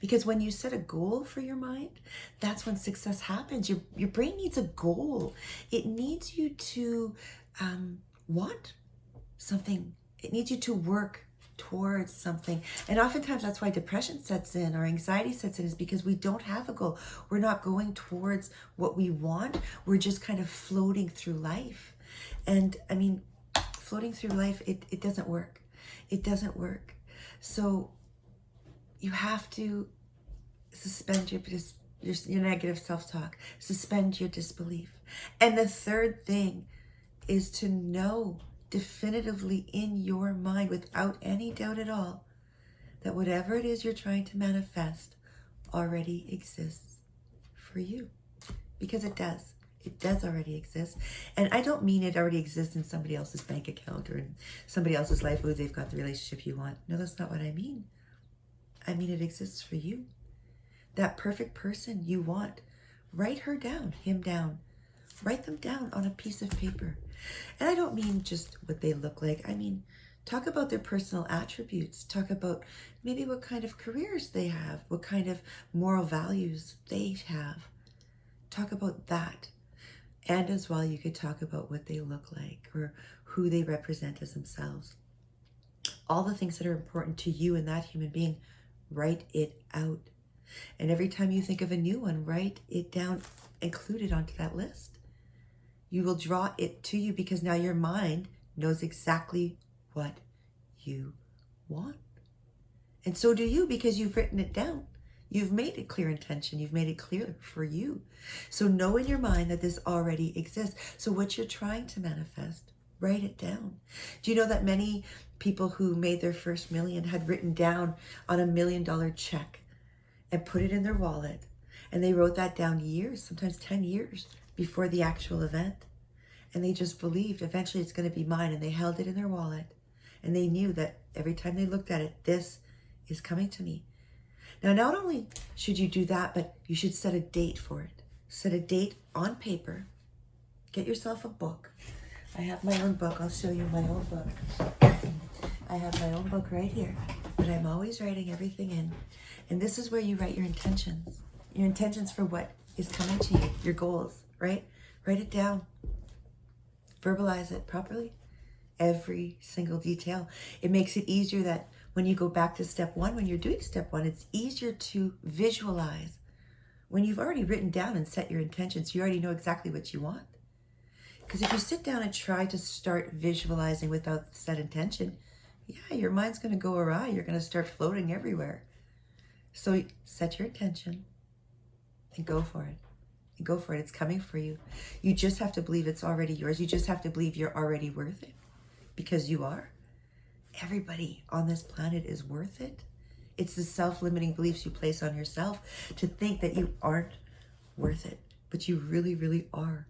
Because when you set a goal for your mind, that's when success happens. Your brain needs a goal. It needs you to want something. It needs you to work towards something. And oftentimes that's why depression sets in or anxiety sets in, is because we don't have a goal. We're not going towards what we want. We're just kind of floating through life. And I mean, floating through life, it doesn't work. It doesn't work. So you have to suspend your negative self-talk, suspend your disbelief. And the third thing is to know definitively in your mind, without any doubt at all, that whatever it is you're trying to manifest already exists for you. Because it does. It does already exist. And I don't mean it already exists in somebody else's bank account or in somebody else's life where they've got the relationship you want. No, that's not what I mean. I mean it exists for you. That perfect person you want, write her down, him down. Write them down on a piece of paper. And I don't mean just what they look like. I mean, talk about their personal attributes. Talk about maybe what kind of careers they have, what kind of moral values they have. Talk about that. And as well, you could talk about what they look like or who they represent as themselves. All the things that are important to you and that human being, write it out. And every time you think of a new one, write it down, include it onto that list. You will draw it to you because now your mind knows exactly what you want. And so do you, because you've written it down. You've made it clear intention. You've made it clear for you. So know in your mind that this already exists. So what you're trying to manifest, write it down. Do you know that many people who made their first million had written down on $1 million check and put it in their wallet? And they wrote that down years, sometimes 10 years before the actual event. And they just believed eventually it's going to be mine. And they held it in their wallet. And they knew that every time they looked at it, this is coming to me. Now, not only should you do that, but you should set a date for it. Set a date on paper. Get yourself a book. I have my own book. I'll show you my own book. I have my own book right here. But I'm always writing everything in. And this is where you write your intentions. Your intentions for what is coming to you. Your goals, right? Write it down. Verbalize it properly. Every single detail. It makes it easier that when you go back to step one, when you're doing step one, it's easier to visualize. When you've already written down and set your intentions, you already know exactly what you want. Because if you sit down and try to start visualizing without set intention, yeah, your mind's going to go awry. You're going to start floating everywhere. So set your intention and go for it. And go for it. It's coming for you. You just have to believe it's already yours. You just have to believe you're already worth it. Because you are. Everybody on this planet is worth it. It's the self-limiting beliefs you place on yourself to think that you aren't worth it. But you really, really are.